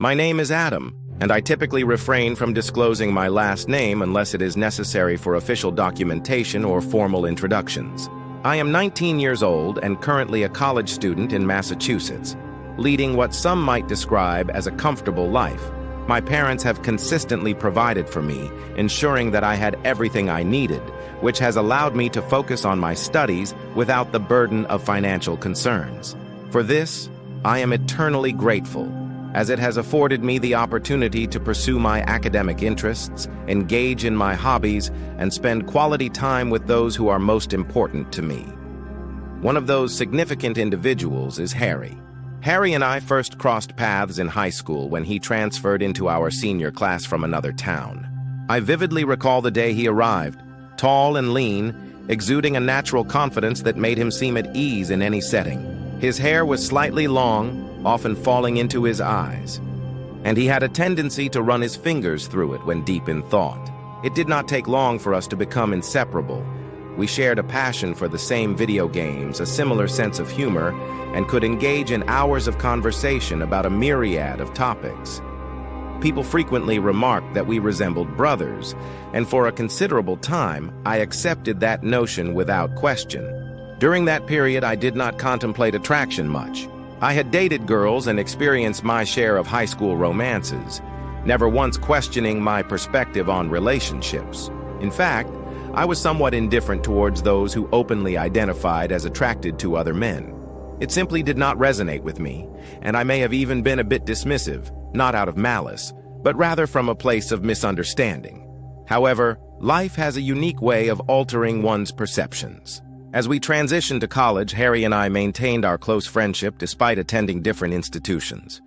My name is Adam, and I typically refrain from disclosing my last name unless it is necessary for official documentation or formal introductions. I am 19 years old and currently a college student in Massachusetts, leading what some might describe as a comfortable life. My parents have consistently provided for me, ensuring that I had everything I needed, which has allowed me to focus on my studies without the burden of financial concerns. For this, I am eternally grateful, as it has afforded me the opportunity to pursue my academic interests, engage in my hobbies, and spend quality time with those who are most important to me. One of those significant individuals is Harry. Harry and I first crossed paths in high school when he transferred into our senior class from another town. I vividly recall the day he arrived, tall and lean, exuding a natural confidence that made him seem at ease in any setting. His hair was slightly long, often falling into his eyes, and he had a tendency to run his fingers through it when deep in thought. It did not take long for us to become inseparable. We shared a passion for the same video games, a similar sense of humor, and could engage in hours of conversation about a myriad of topics. People frequently remarked that we resembled brothers, and for a considerable time, I accepted that notion without question. During that period, I did not contemplate attraction much. I had dated girls and experienced my share of high school romances, never once questioning my perspective on relationships. In fact, I was somewhat indifferent towards those who openly identified as attracted to other men. It simply did not resonate with me, and I may have even been a bit dismissive, not out of malice, but rather from a place of misunderstanding. However, life has a unique way of altering one's perceptions. As we transitioned to college, Harry and I maintained our close friendship despite attending different institutions.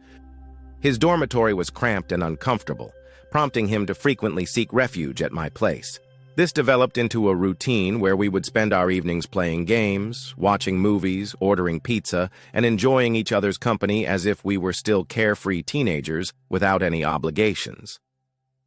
His dormitory was cramped and uncomfortable, prompting him to frequently seek refuge at my place. This developed into a routine where we would spend our evenings playing games, watching movies, ordering pizza, and enjoying each other's company as if we were still carefree teenagers without any obligations.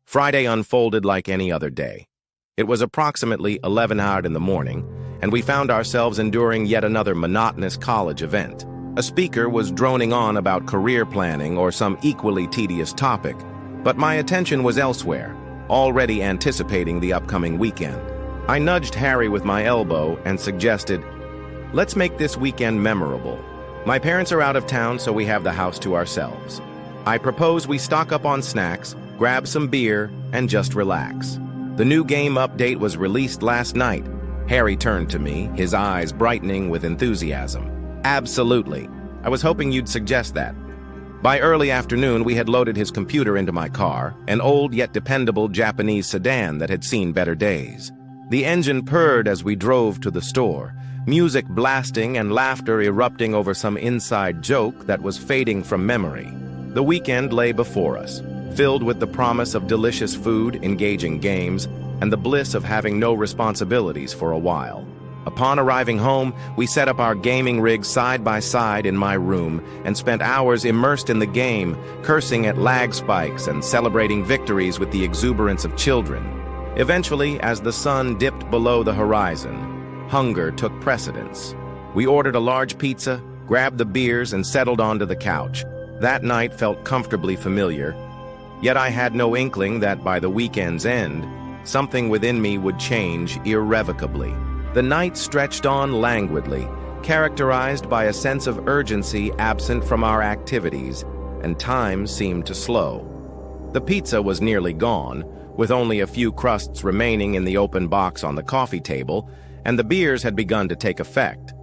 Friday unfolded like any other day. It was approximately 11 in the morning, and we found ourselves enduring yet another monotonous college event. A speaker was droning on about career planning or some equally tedious topic, but my attention was elsewhere, already anticipating the upcoming weekend. I nudged Harry with my elbow and suggested, "Let's make this weekend memorable. My parents are out of town, so we have the house to ourselves. I propose we stock up on snacks, grab some beer, and just relax. The new game update was released last night." Harry turned to me, his eyes brightening with enthusiasm. "Absolutely. I was hoping you'd suggest that." By early afternoon, we had loaded his computer into my car, an old yet dependable Japanese sedan that had seen better days. The engine purred as we drove to the store, music blasting and laughter erupting over some inside joke that was fading from memory. The weekend lay before us, filled with the promise of delicious food, engaging games, and the bliss of having no responsibilities for a while. Upon arriving home, we set up our gaming rig side by side in my room and spent hours immersed in the game, cursing at lag spikes and celebrating victories with the exuberance of children. Eventually, as the sun dipped below the horizon, hunger took precedence. We ordered a large pizza, grabbed the beers, and settled onto the couch. That night felt comfortably familiar, yet I had no inkling that by the weekend's end, something within me would change irrevocably. The night stretched on languidly, characterized by a sense of urgency absent from our activities, and time seemed to slow. The pizza was nearly gone, with only a few crusts remaining in the open box on the coffee table, and the beers had begun to take effect.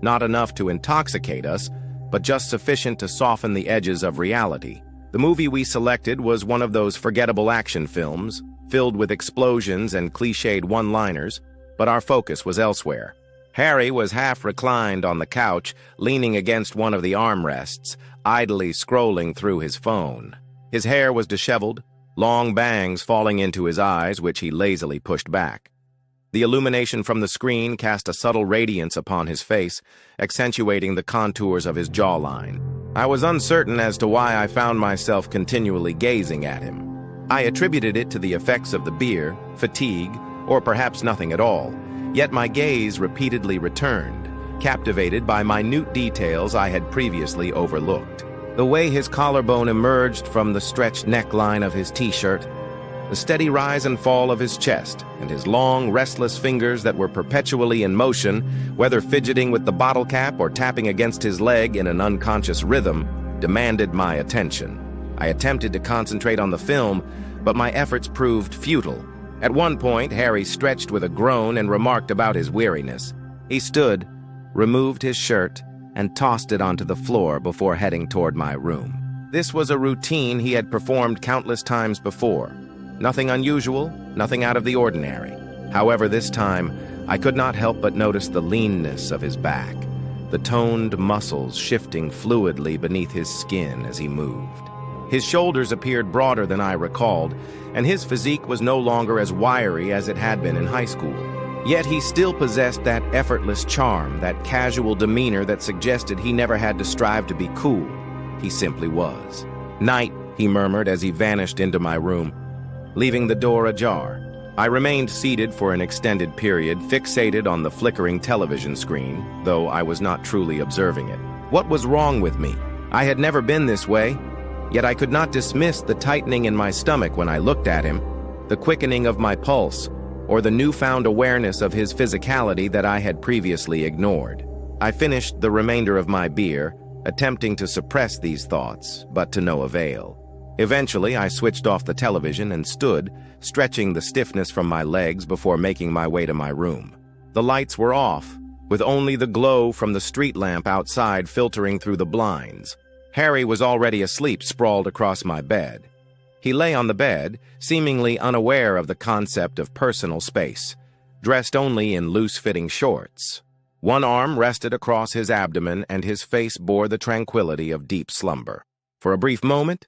Not enough to intoxicate us, but just sufficient to soften the edges of reality. The movie we selected was one of those forgettable action films, filled with explosions and cliched one-liners, but our focus was elsewhere. Harry was half reclined on the couch, leaning against one of the armrests, idly scrolling through his phone. His hair was disheveled, long bangs falling into his eyes, which he lazily pushed back. The illumination from the screen cast a subtle radiance upon his face, accentuating the contours of his jawline. I was uncertain as to why I found myself continually gazing at him. I attributed it to the effects of the beer, fatigue, or perhaps nothing at all, yet my gaze repeatedly returned, captivated by minute details I had previously overlooked. The way his collarbone emerged from the stretched neckline of his t-shirt, the steady rise and fall of his chest, and his long, restless fingers that were perpetually in motion, whether fidgeting with the bottle cap or tapping against his leg in an unconscious rhythm, demanded my attention. I attempted to concentrate on the film, but my efforts proved futile. At one point, Harry stretched with a groan and remarked about his weariness. He stood, removed his shirt, and tossed it onto the floor before heading toward my room. This was a routine he had performed countless times before. Nothing unusual, nothing out of the ordinary. However, this time, I could not help but notice the leanness of his back, the toned muscles shifting fluidly beneath his skin as he moved. His shoulders appeared broader than I recalled, and his physique was no longer as wiry as it had been in high school. Yet he still possessed that effortless charm, that casual demeanor that suggested he never had to strive to be cool. He simply was. "Night," he murmured as he vanished into my room, leaving the door ajar. I remained seated for an extended period, fixated on the flickering television screen, though I was not truly observing it. What was wrong with me? I had never been this way, yet I could not dismiss the tightening in my stomach when I looked at him, the quickening of my pulse, or the newfound awareness of his physicality that I had previously ignored. I finished the remainder of my beer, attempting to suppress these thoughts, but to no avail. Eventually, I switched off the television and stood, stretching the stiffness from my legs before making my way to my room. The lights were off, with only the glow from the street lamp outside filtering through the blinds. Harry was already asleep, sprawled across my bed. He lay on the bed, seemingly unaware of the concept of personal space, dressed only in loose-fitting shorts. One arm rested across his abdomen, and his face bore the tranquility of deep slumber. For a brief moment,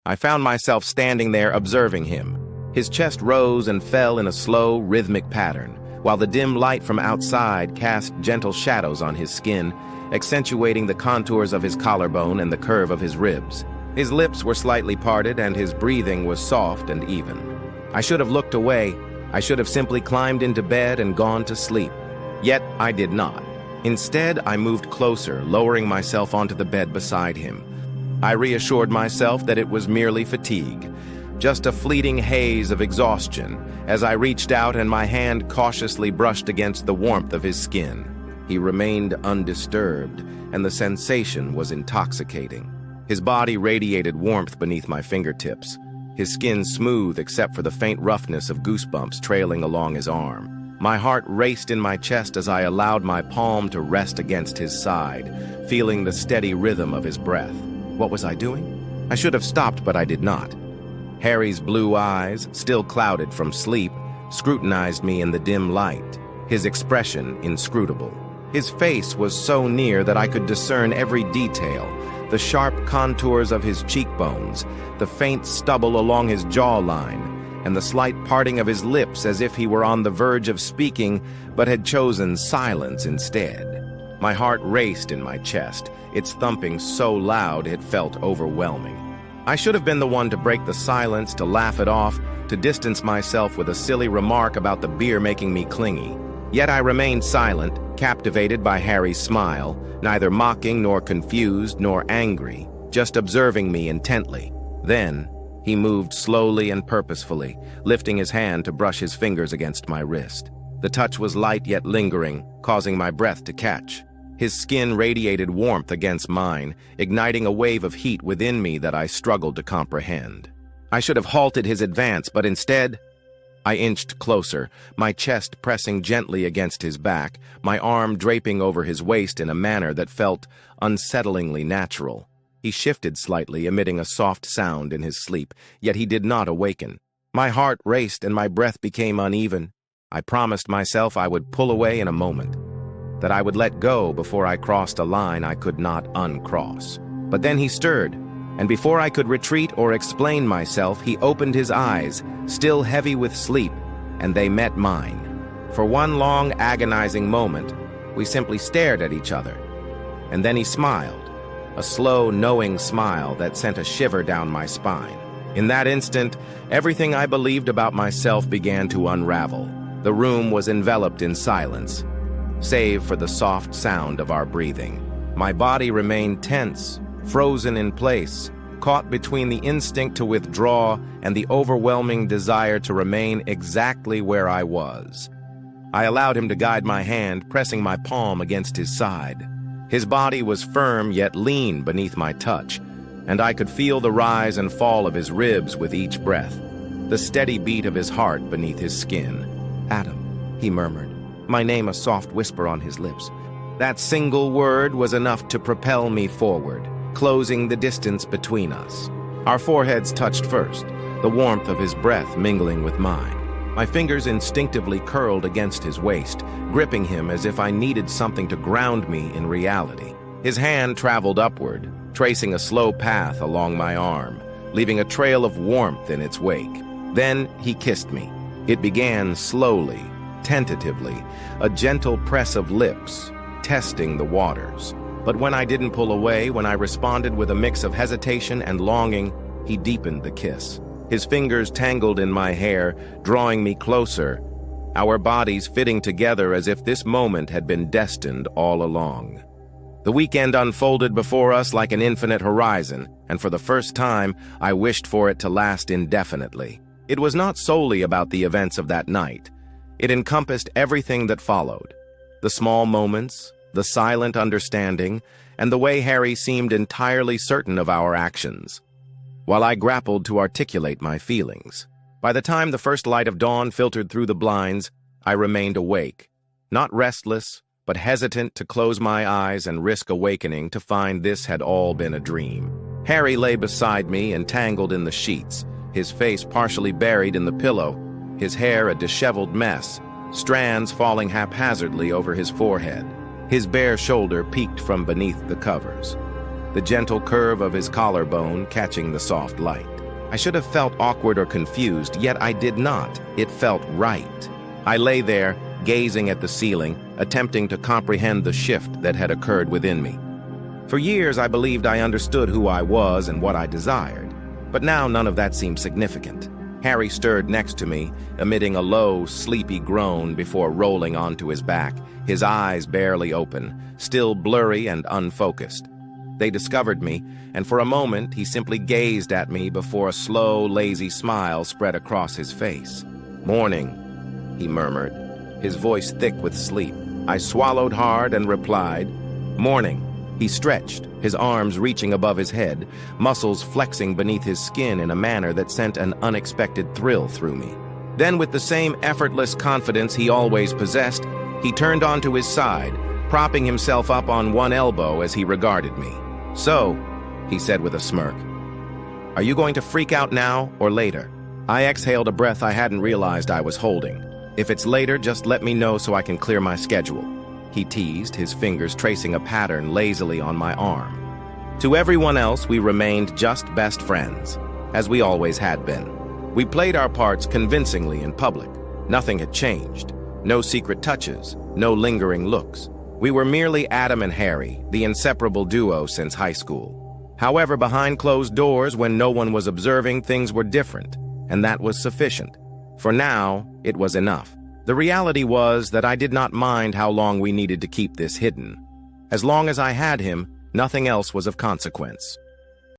I found myself standing there observing him. His chest rose and fell in a slow, rhythmic pattern, while the dim light from outside cast gentle shadows on his skin, accentuating the contours of his collarbone and the curve of his ribs. His lips were slightly parted, and his breathing was soft and even. I should have looked away. I should have simply climbed into bed and gone to sleep. Yet I did not. Instead, I moved closer, lowering myself onto the bed beside him. I reassured myself that it was merely fatigue, just a fleeting haze of exhaustion, as I reached out and my hand cautiously brushed against the warmth of his skin. He remained undisturbed, and the sensation was intoxicating. His body radiated warmth beneath my fingertips, his skin smooth except for the faint roughness of goosebumps trailing along his arm. My heart raced in my chest as I allowed my palm to rest against his side, feeling the steady rhythm of his breath. What was I doing? I should have stopped, but I did not. Harry's blue eyes, still clouded from sleep, scrutinized me in the dim light, his expression inscrutable. His face was so near that I could discern every detail, the sharp contours of his cheekbones, the faint stubble along his jawline, and the slight parting of his lips as if he were on the verge of speaking but had chosen silence instead. My heart raced in my chest, its thumping so loud it felt overwhelming. I should have been the one to break the silence, to laugh it off, to distance myself with a silly remark about the beer making me clingy. Yet I remained silent, captivated by Harry's smile, neither mocking nor confused nor angry, just observing me intently. Then, he moved slowly and purposefully, lifting his hand to brush his fingers against my wrist. The touch was light yet lingering, causing my breath to catch. His skin radiated warmth against mine, igniting a wave of heat within me that I struggled to comprehend. I should have halted his advance, but instead, I inched closer, my chest pressing gently against his back, my arm draping over his waist in a manner that felt unsettlingly natural. He shifted slightly, emitting a soft sound in his sleep, yet he did not awaken. My heart raced and my breath became uneven. I promised myself I would pull away in a moment, that I would let go before I crossed a line I could not uncross. But then he stirred, and before I could retreat or explain myself, he opened his eyes, still heavy with sleep, and they met mine. For one long, agonizing moment, we simply stared at each other. And then he smiled, a slow, knowing smile that sent a shiver down my spine. In that instant, everything I believed about myself began to unravel. The room was enveloped in silence, save for the soft sound of our breathing. My body remained tense, frozen in place, caught between the instinct to withdraw and the overwhelming desire to remain exactly where I was. I allowed him to guide my hand, pressing my palm against his side. His body was firm yet lean beneath my touch, and I could feel the rise and fall of his ribs with each breath, the steady beat of his heart beneath his skin. "Adam," he murmured, my name a soft whisper on his lips. That single word was enough to propel me forward, closing the distance between us. Our foreheads touched first, the warmth of his breath mingling with mine. My fingers instinctively curled against his waist, gripping him as if I needed something to ground me in reality. His hand traveled upward, tracing a slow path along my arm, leaving a trail of warmth in its wake. Then he kissed me. It began slowly, tentatively, a gentle press of lips, testing the waters. But when I didn't pull away, when I responded with a mix of hesitation and longing, he deepened the kiss. His fingers tangled in my hair, drawing me closer, our bodies fitting together as if this moment had been destined all along. The weekend unfolded before us like an infinite horizon, and for the first time, I wished for it to last indefinitely. It was not solely about the events of that night. It encompassed everything that followed. The small moments, the silent understanding, and the way Harry seemed entirely certain of our actions, while I grappled to articulate my feelings. By the time the first light of dawn filtered through the blinds, I remained awake, not restless, but hesitant to close my eyes and risk awakening to find this had all been a dream. Harry lay beside me, entangled in the sheets, his face partially buried in the pillow, his hair a disheveled mess, strands falling haphazardly over his forehead. His bare shoulder peeked from beneath the covers, the gentle curve of his collarbone catching the soft light. I should have felt awkward or confused, yet I did not. It felt right. I lay there, gazing at the ceiling, attempting to comprehend the shift that had occurred within me. For years, I believed I understood who I was and what I desired, but now none of that seemed significant. Harry stirred next to me, emitting a low, sleepy groan before rolling onto his back, his eyes barely open, still blurry and unfocused. They discovered me, and for a moment he simply gazed at me before a slow, lazy smile spread across his face. "Morning," he murmured, his voice thick with sleep. I swallowed hard and replied, "Morning." He stretched, his arms reaching above his head, muscles flexing beneath his skin in a manner that sent an unexpected thrill through me. Then, with the same effortless confidence he always possessed, he turned onto his side, propping himself up on one elbow as he regarded me. "So," he said with a smirk, "are you going to freak out now or later?" I exhaled a breath I hadn't realized I was holding. "If it's later, just let me know so I can clear my schedule," he teased, his fingers tracing a pattern lazily on my arm. To everyone else, we remained just best friends, as we always had been. We played our parts convincingly in public. Nothing had changed. No secret touches, no lingering looks. We were merely Adam and Harry, the inseparable duo since high school. However, behind closed doors, when no one was observing, things were different, and that was sufficient. For now, it was enough. The reality was that I did not mind how long we needed to keep this hidden. As long as I had him, nothing else was of consequence.